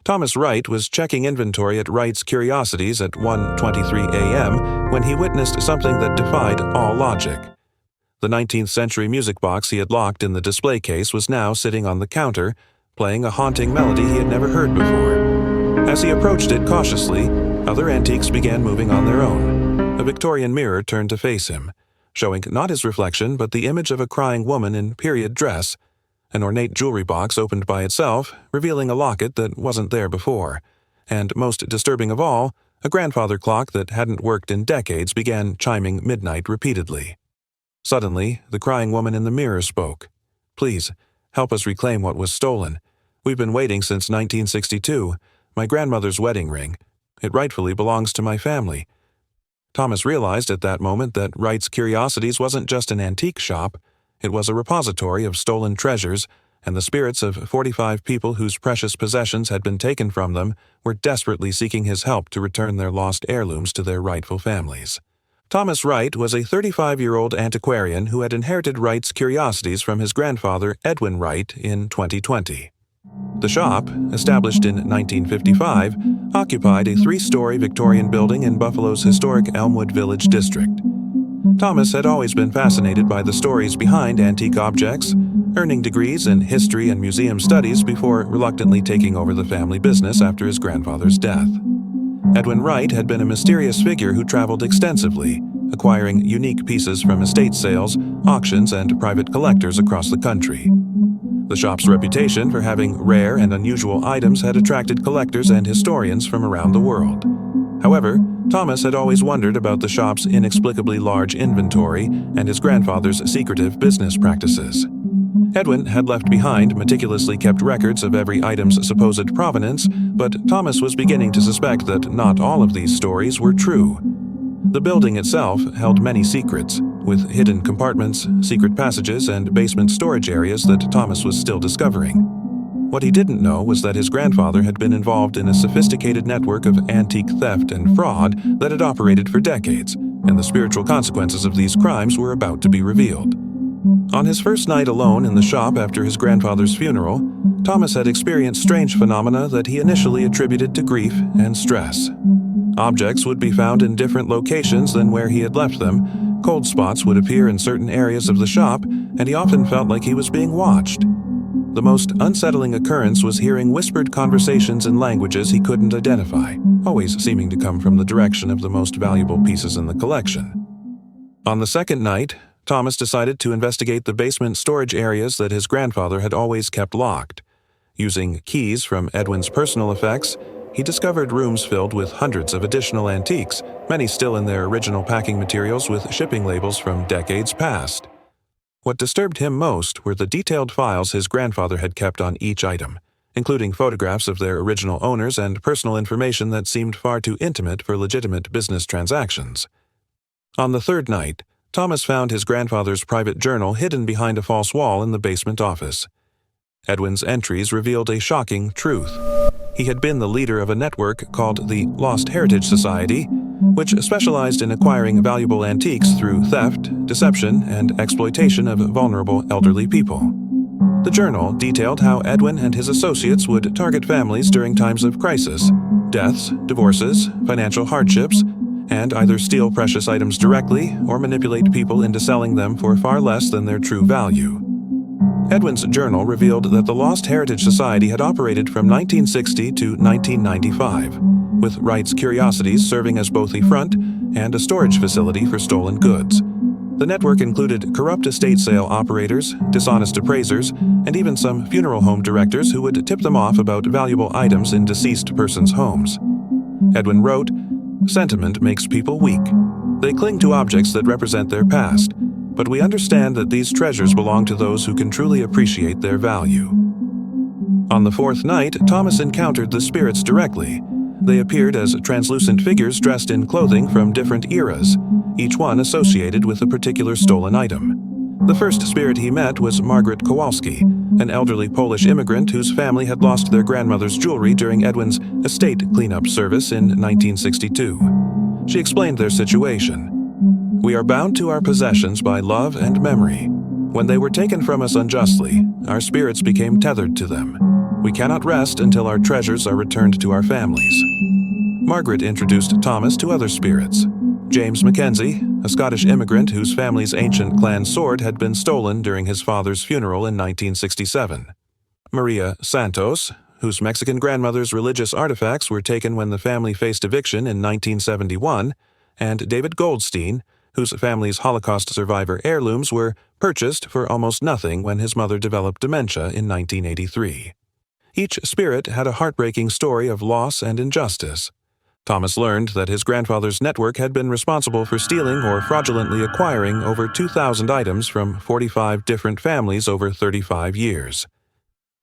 Thomas Wright was checking inventory at Wright's Curiosities at 1:23 a.m. when he witnessed something that defied all logic. The 19th century music box he had locked in the display case was now sitting on the counter, playing a haunting melody he had never heard before. As he approached it cautiously, other antiques began moving on their own. A Victorian mirror turned to face him, showing not his reflection but the image of a crying woman in period dress. An ornate jewelry box opened by itself, revealing a locket that wasn't there before. And most disturbing of all, a grandfather clock that hadn't worked in decades began chiming midnight repeatedly. Suddenly, the crying woman in the mirror spoke. "Please, help us reclaim what was stolen. We've been waiting since 1962, my grandmother's wedding ring. It rightfully belongs to my family." Thomas realized at that moment that Wright's Curiosities wasn't just an antique shop. It was a repository of stolen treasures, and the spirits of 45 people whose precious possessions had been taken from them were desperately seeking his help to return their lost heirlooms to their rightful families. Thomas Wright was a 35-year-old antiquarian who had inherited Wright's Curiosities from his grandfather, Edwin Wright, in 2020. The shop, established in 1955, occupied a 3-story Victorian building in Buffalo's historic Elmwood Village district. Thomas had always been fascinated by the stories behind antique objects, earning degrees in history and museum studies before reluctantly taking over the family business after his grandfather's death. Edwin Wright had been a mysterious figure who traveled extensively, acquiring unique pieces from estate sales, auctions, and private collectors across the country. The shop's reputation for having rare and unusual items had attracted collectors and historians from around the world. However, Thomas had always wondered about the shop's inexplicably large inventory and his grandfather's secretive business practices. Edwin had left behind meticulously kept records of every item's supposed provenance, but Thomas was beginning to suspect that not all of these stories were true. The building itself held many secrets, with hidden compartments, secret passages, and basement storage areas that Thomas was still discovering. What he didn't know was that his grandfather had been involved in a sophisticated network of antique theft and fraud that had operated for decades, and the spiritual consequences of these crimes were about to be revealed. On his first night alone in the shop after his grandfather's funeral, Thomas had experienced strange phenomena that he initially attributed to grief and stress. Objects would be found in different locations than where he had left them, cold spots would appear in certain areas of the shop, and he often felt like he was being watched. The most unsettling occurrence was hearing whispered conversations in languages he couldn't identify, always seeming to come from the direction of the most valuable pieces in the collection. On the second night, Thomas decided to investigate the basement storage areas that his grandfather had always kept locked. Using keys from Edwin's personal effects, he discovered rooms filled with hundreds of additional antiques, many still in their original packing materials with shipping labels from decades past. What disturbed him most were the detailed files his grandfather had kept on each item, including photographs of their original owners and personal information that seemed far too intimate for legitimate business transactions. On the third night, Thomas found his grandfather's private journal hidden behind a false wall in the basement office. Edwin's entries revealed a shocking truth. He had been the leader of a network called the Lost Heritage Society, which specialized in acquiring valuable antiques through theft, deception, and exploitation of vulnerable elderly people. The journal detailed how Edwin and his associates would target families during times of crisis, deaths, divorces, financial hardships, and either steal precious items directly or manipulate people into selling them for far less than their true value. Edwin's journal revealed that the Lost Heritage Society had operated from 1960 to 1995, with Wright's Curiosities serving as both a front and a storage facility for stolen goods. The network included corrupt estate sale operators, dishonest appraisers, and even some funeral home directors who would tip them off about valuable items in deceased persons' homes. Edwin wrote, "Sentiment makes people weak. They cling to objects that represent their past, but we understand that these treasures belong to those who can truly appreciate their value." On the fourth night, Thomas encountered the spirits directly. They appeared as translucent figures dressed in clothing from different eras, each one associated with a particular stolen item. The first spirit he met was Margaret Kowalski, an elderly Polish immigrant whose family had lost their grandmother's jewelry during Edwin's estate cleanup service in 1962. She explained their situation. "We are bound to our possessions by love and memory. When they were taken from us unjustly, our spirits became tethered to them. We cannot rest until our treasures are returned to our families. Margaret introduced Thomas to other spirits. James Mackenzie, a Scottish immigrant whose family's ancient clan sword had been stolen during his father's funeral in 1967. Maria Santos, whose Mexican grandmother's religious artifacts were taken when the family faced eviction in 1971, and David Goldstein, whose family's Holocaust survivor heirlooms were purchased for almost nothing when his mother developed dementia in 1983. Each spirit had a heartbreaking story of loss and injustice. Thomas learned that his grandfather's network had been responsible for stealing or fraudulently acquiring over 2,000 items from 45 different families over 35 years.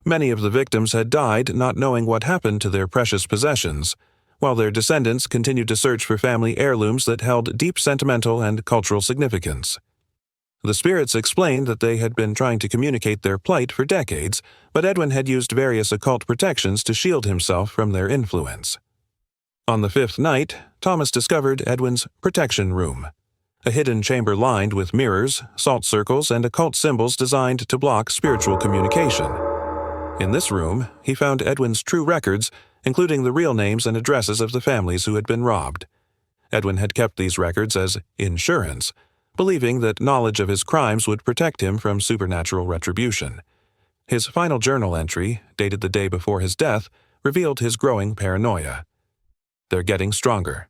Many of the victims had died not knowing what happened to their precious possessions, while their descendants continued to search for family heirlooms that held deep sentimental and cultural significance. The spirits explained that they had been trying to communicate their plight for decades, but Edwin had used various occult protections to shield himself from their influence. On the fifth night, Thomas discovered Edwin's protection room, a hidden chamber lined with mirrors, salt circles, and occult symbols designed to block spiritual communication. In this room, he found Edwin's true records, including the real names and addresses of the families who had been robbed. Edwin had kept these records as insurance, believing that knowledge of his crimes would protect him from supernatural retribution. His final journal entry, dated the day before his death, revealed his growing paranoia. They're getting stronger.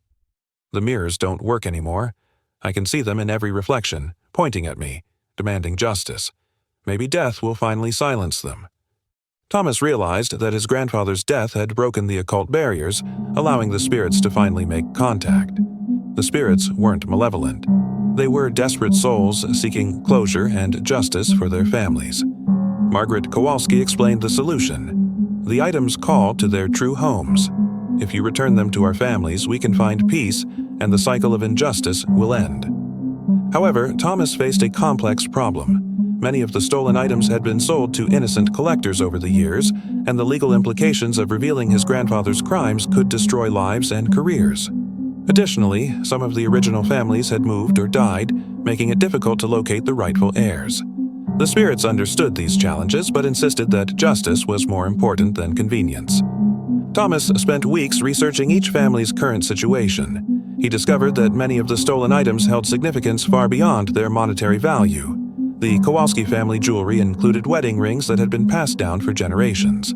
The mirrors don't work anymore. I can see them in every reflection, pointing at me, demanding justice. Maybe death will finally silence them. Thomas realized that his grandfather's death had broken the occult barriers, allowing the spirits to finally make contact. The spirits weren't malevolent. They were desperate souls seeking closure and justice for their families. Margaret Kowalski explained the solution. The items call to their true homes. If you return them to our families, we can find peace, and the cycle of injustice will end. However, Thomas faced a complex problem. Many of the stolen items had been sold to innocent collectors over the years, and the legal implications of revealing his grandfather's crimes could destroy lives and careers. Additionally, some of the original families had moved or died, making it difficult to locate the rightful heirs. The spirits understood these challenges but insisted that justice was more important than convenience. Thomas spent weeks researching each family's current situation. He discovered that many of the stolen items held significance far beyond their monetary value. The Kowalski family jewelry included wedding rings that had been passed down for generations.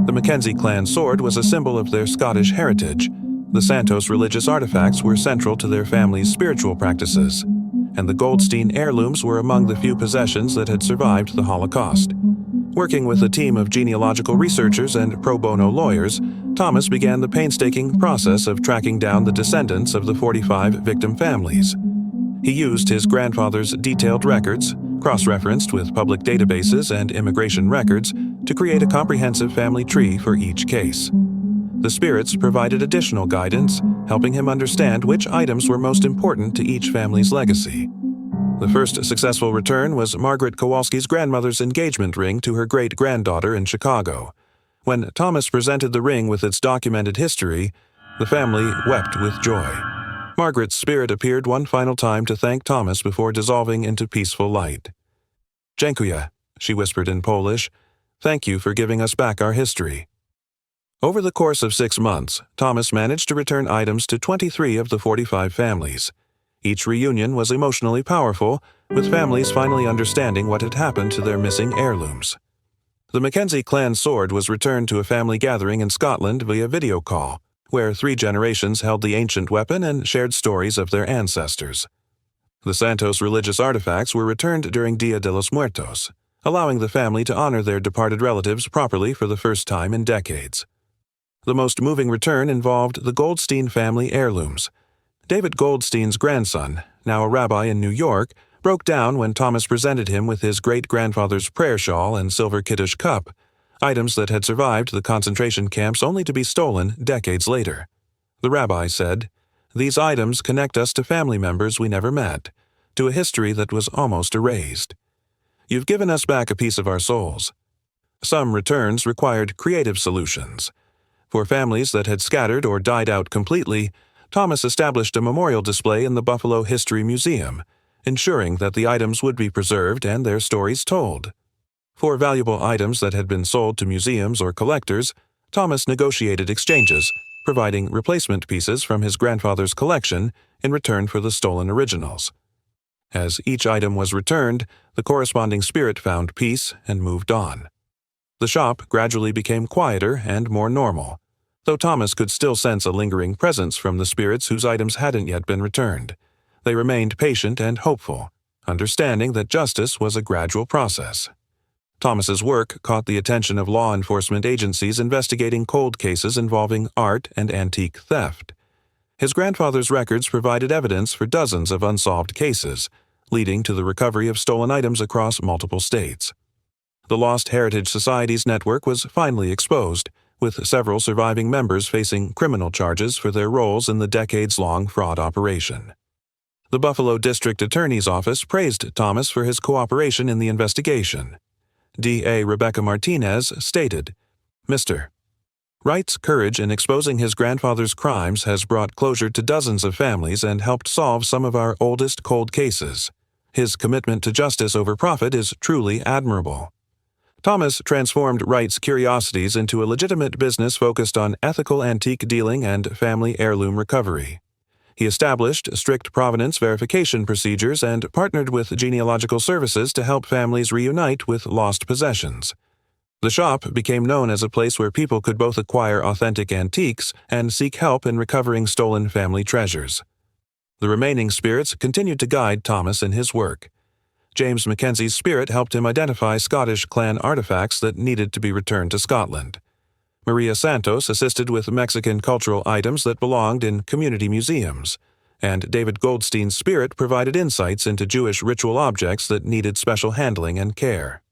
The Mackenzie clan sword was a symbol of their Scottish heritage. The Santos religious artifacts were central to their family's spiritual practices, and the Goldstein heirlooms were among the few possessions that had survived the Holocaust. Working with a team of genealogical researchers and pro bono lawyers, Thomas began the painstaking process of tracking down the descendants of the 45 victim families. He used his grandfather's detailed records, cross-referenced with public databases and immigration records, to create a comprehensive family tree for each case. The spirits provided additional guidance, helping him understand which items were most important to each family's legacy. The first successful return was Margaret Kowalski's grandmother's engagement ring to her great-granddaughter in Chicago. When Thomas presented the ring with its documented history, the family wept with joy. Margaret's spirit appeared one final time to thank Thomas before dissolving into peaceful light. "Dziękuję," she whispered in Polish. "Thank you for giving us back our history." Over the course of 6 months, Thomas managed to return items to 23 of the 45 families. Each reunion was emotionally powerful, with families finally understanding what had happened to their missing heirlooms. The Mackenzie clan sword was returned to a family gathering in Scotland via video call, where 3 generations held the ancient weapon and shared stories of their ancestors. The Santos religious artifacts were returned during Dia de los Muertos, allowing the family to honor their departed relatives properly for the first time in decades. The most moving return involved the Goldstein family heirlooms. David Goldstein's grandson, now a rabbi in New York, broke down when Thomas presented him with his great-grandfather's prayer shawl and silver Kiddush cup, items that had survived the concentration camps only to be stolen decades later. The rabbi said, "These items connect us to family members we never met, to a history that was almost erased. You've given us back a piece of our souls." Some returns required creative solutions. For families that had scattered or died out completely, Thomas established a memorial display in the Buffalo History Museum, ensuring that the items would be preserved and their stories told. For valuable items that had been sold to museums or collectors, Thomas negotiated exchanges, providing replacement pieces from his grandfather's collection in return for the stolen originals. As each item was returned, the corresponding spirit found peace and moved on. The shop gradually became quieter and more normal, though Thomas could still sense a lingering presence from the spirits whose items hadn't yet been returned. They remained patient and hopeful, understanding that justice was a gradual process. Thomas's work caught the attention of law enforcement agencies investigating cold cases involving art and antique theft. His grandfather's records provided evidence for dozens of unsolved cases, leading to the recovery of stolen items across multiple states. The Lost Heritage Society's network was finally exposed, with several surviving members facing criminal charges for their roles in the decades-long fraud operation. The Buffalo District Attorney's Office praised Thomas for his cooperation in the investigation. D.A. Rebecca Martinez stated, "Mr. Wright's courage in exposing his grandfather's crimes has brought closure to dozens of families and helped solve some of our oldest cold cases. His commitment to justice over profit is truly admirable." Thomas transformed Wright's Curiosities into a legitimate business focused on ethical antique dealing and family heirloom recovery. He established strict provenance verification procedures and partnered with genealogical services to help families reunite with lost possessions. The shop became known as a place where people could both acquire authentic antiques and seek help in recovering stolen family treasures. The remaining spirits continued to guide Thomas in his work. James Mackenzie's spirit helped him identify Scottish clan artifacts that needed to be returned to Scotland. Maria Santos assisted with Mexican cultural items that belonged in community museums, and David Goldstein's spirit provided insights into Jewish ritual objects that needed special handling and care.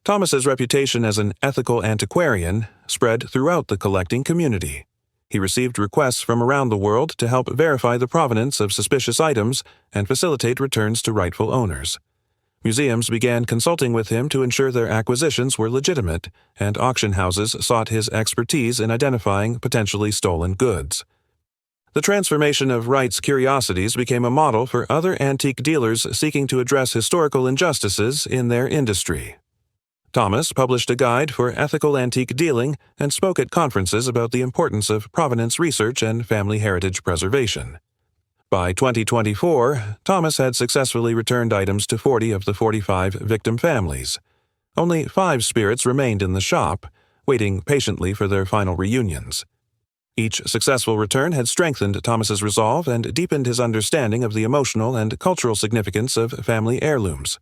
Thomas's reputation as an ethical antiquarian spread throughout the collecting community. He received requests from around the world to help verify the provenance of suspicious items and facilitate returns to rightful owners. Museums began consulting with him to ensure their acquisitions were legitimate, and auction houses sought his expertise in identifying potentially stolen goods. The transformation of Wright's Curiosities became a model for other antique dealers seeking to address historical injustices in their industry. Thomas published a guide for ethical antique dealing and spoke at conferences about the importance of provenance research and family heritage preservation. By 2024, Thomas had successfully returned items to 40 of the 45 victim families. Only 5 spirits remained in the shop, waiting patiently for their final reunions. Each successful return had strengthened Thomas's resolve and deepened his understanding of the emotional and cultural significance of family heirlooms.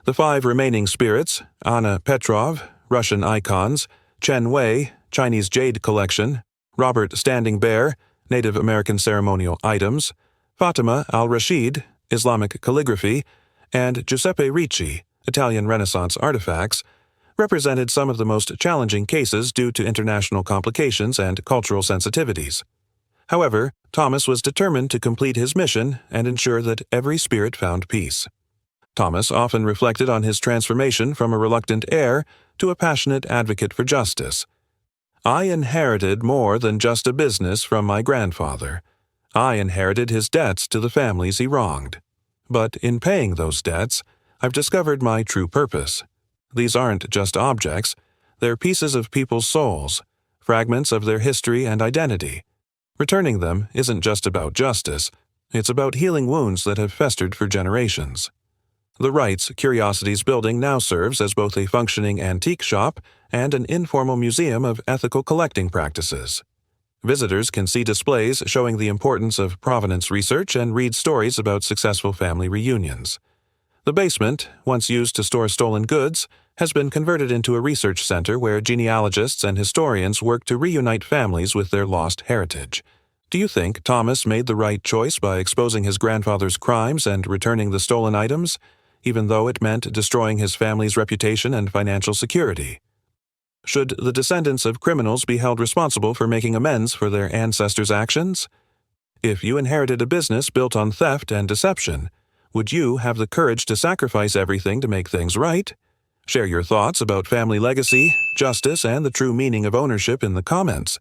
The 5 remaining spirits, Anna Petrov, Russian icons, Chen Wei, Chinese jade collection, Robert Standing Bear, Native American ceremonial items, Fatima al-Rashid, Islamic calligraphy, and Giuseppe Ricci, Italian Renaissance artifacts, represented some of the most challenging cases due to international complications and cultural sensitivities. However, Thomas was determined to complete his mission and ensure that every spirit found peace. Thomas often reflected on his transformation from a reluctant heir to a passionate advocate for justice. "I inherited more than just a business from my grandfather. I inherited his debts to the families he wronged. But in paying those debts, I've discovered my true purpose. These aren't just objects, they're pieces of people's souls, fragments of their history and identity. Returning them isn't just about justice, it's about healing wounds that have festered for generations." The Wright's Curiosities building now serves as both a functioning antique shop and an informal museum of ethical collecting practices. Visitors can see displays showing the importance of provenance research and read stories about successful family reunions. The basement, once used to store stolen goods, has been converted into a research center where genealogists and historians work to reunite families with their lost heritage. Do you think Thomas made the right choice by exposing his grandfather's crimes and returning the stolen items, even though it meant destroying his family's reputation and financial security? Should the descendants of criminals be held responsible for making amends for their ancestors' actions? If you inherited a business built on theft and deception, would you have the courage to sacrifice everything to make things right? Share your thoughts about family legacy, justice, and the true meaning of ownership in the comments.